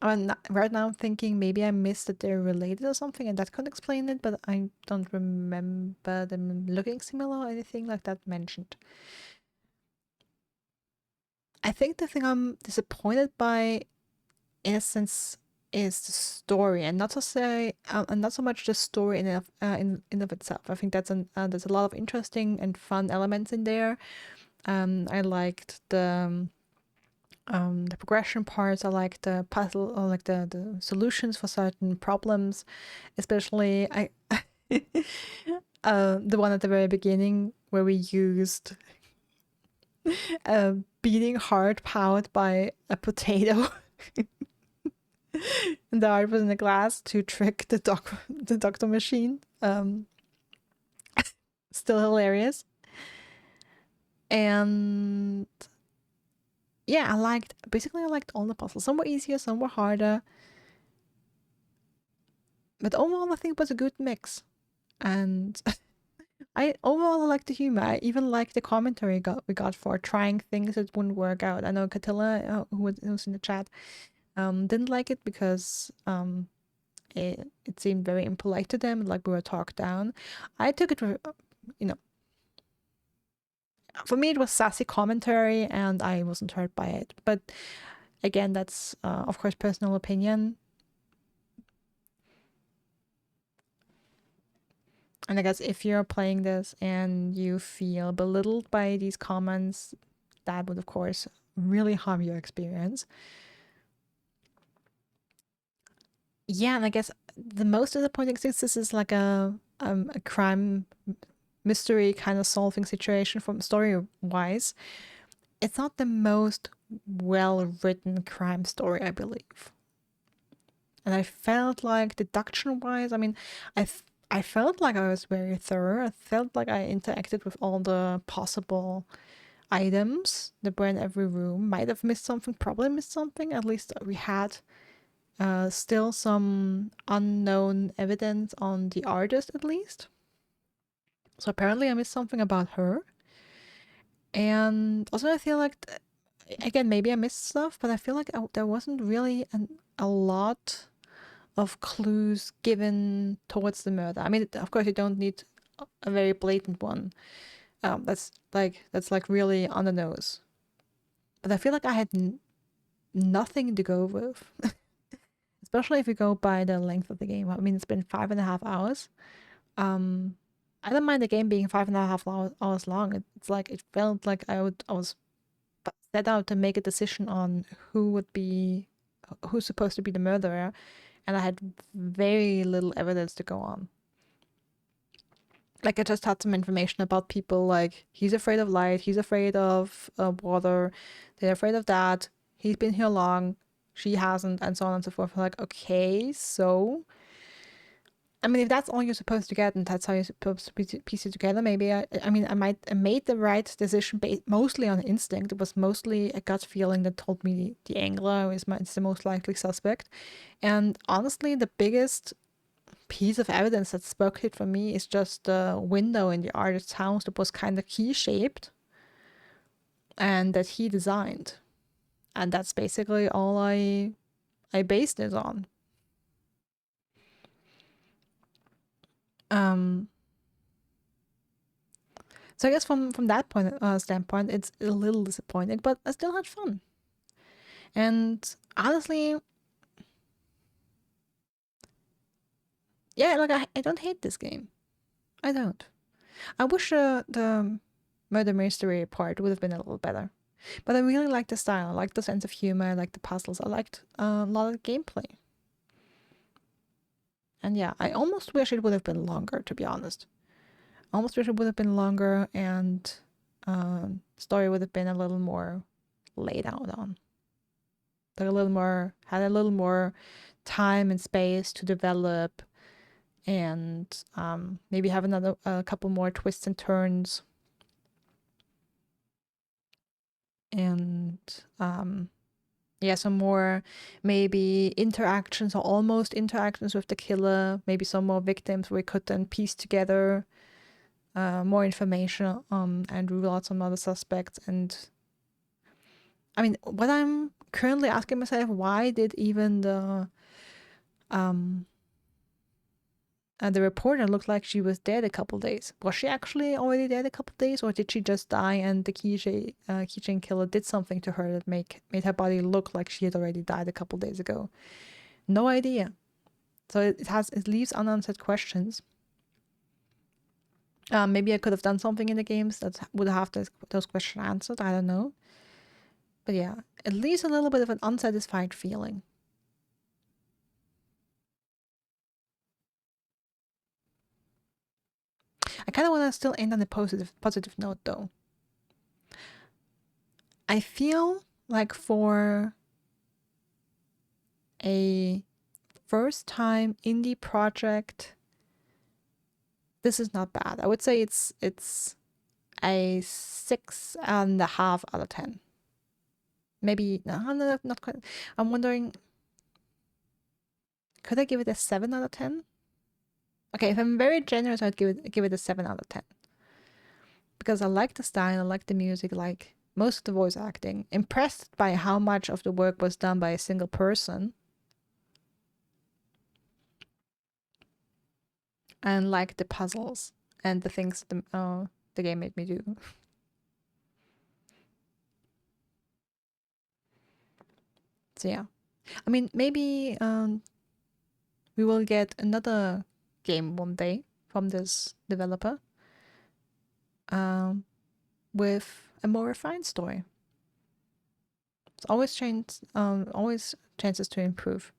now I'm thinking maybe I missed that they're related or something, and that could explain it, but I don't remember them looking similar or anything like that mentioned. I think the thing I'm disappointed by, in a sense, is the story, and not to say, and not so much the story in of itself. I think there's a lot of interesting and fun elements in there. I liked the progression parts. I like the puzzle, or like the solutions for certain problems, especially the one at the very beginning where we used a beating heart powered by a potato. And the heart was in a glass to trick the doctor machine. Still hilarious. And yeah, I liked all the puzzles. Some were easier, some were harder. But overall, I think it was a good mix. And I liked the humor. I even liked the commentary we got for trying things that wouldn't work out. I know Catilla, who's in the chat, didn't like it because it seemed very impolite to them, like we were talked down. I took it, you know, for me it was sassy commentary and I wasn't hurt by it. But again, that's of course personal opinion. And I guess if you're playing this and you feel belittled by these comments, that would of course really harm your experience. Yeah, and I guess the most disappointing, since this is like a crime mystery kind of solving situation from story-wise, it's not the most well-written crime story, I believe. And I felt like deduction-wise, I mean, I felt like I was very thorough. I felt like I interacted with all the possible items that were in every room. Might have missed something, probably missed something. At least we had still some unknown evidence on the artist, at least. So apparently I missed something about her. And also I feel like, again, maybe I missed stuff, but I feel like there wasn't really a lot of clues given towards the murder. I mean, of course, you don't need a very blatant one. That's like really on the nose. But I feel like I had nothing to go with. Especially if you go by the length of the game. I mean, it's been 5.5 hours. I don't mind the game being 5.5 hours long. It's like, it felt like I was set out to make a decision on who's supposed to be the murderer, and I had very little evidence to go on. Like, I just had some information about people, like, he's afraid of light, he's afraid of water, they're afraid of that, he's been here long, she hasn't, and so on and so forth. Like, okay, so I mean, if that's all you're supposed to get and that's how you're supposed to piece it together, maybe I made the right decision mostly on instinct. It was mostly a gut feeling that told me the angler is the most likely suspect. And honestly, the biggest piece of evidence that spoke it for me is just the window in the artist's house that was kind of key-shaped and that he designed. And that's basically all I based it on. So I guess from that standpoint, it's a little disappointing, but I still had fun. And honestly, yeah, like I don't hate this game. I don't. I wish the murder mystery part would have been a little better. But I really liked the style. I liked the sense of humor. I liked the puzzles. I liked a lot of the gameplay. And yeah, I almost wish it would have been longer, to be honest. I almost wish it would have been longer and story would have been a little more laid out on. Like had a little more time and space to develop and maybe have a couple more twists and turns. And some more maybe interactions or almost interactions with the killer, maybe some more victims where we could then piece together more information and rule out some other suspects. And I mean, what I'm currently asking myself, why did even the reporter look like she was dead a couple days? Was she actually already dead a couple days, or did she just die and the Keychain Killer did something to her that made her body look like she had already died a couple days ago? No idea. So it leaves unanswered questions. Maybe I could have done something in the games that would have those questions answered. I don't know. But yeah, it leaves a little bit of an unsatisfied feeling. I kind of want to still end on a positive note, though. I feel like for a first-time indie project, this is not bad. I would say it's a 6.5 out of 10. Maybe no, not quite. I'm wondering, could I give it a 7 out of 10? Okay, if I'm very generous, I'd give it a 7 out of 10. Because I like the style, I like the music, like most of the voice acting. Impressed by how much of the work was done by a single person. And like the puzzles and the things the game made me do. So yeah. I mean, maybe we will get another game one day from this developer with a more refined story. It's always chances to improve.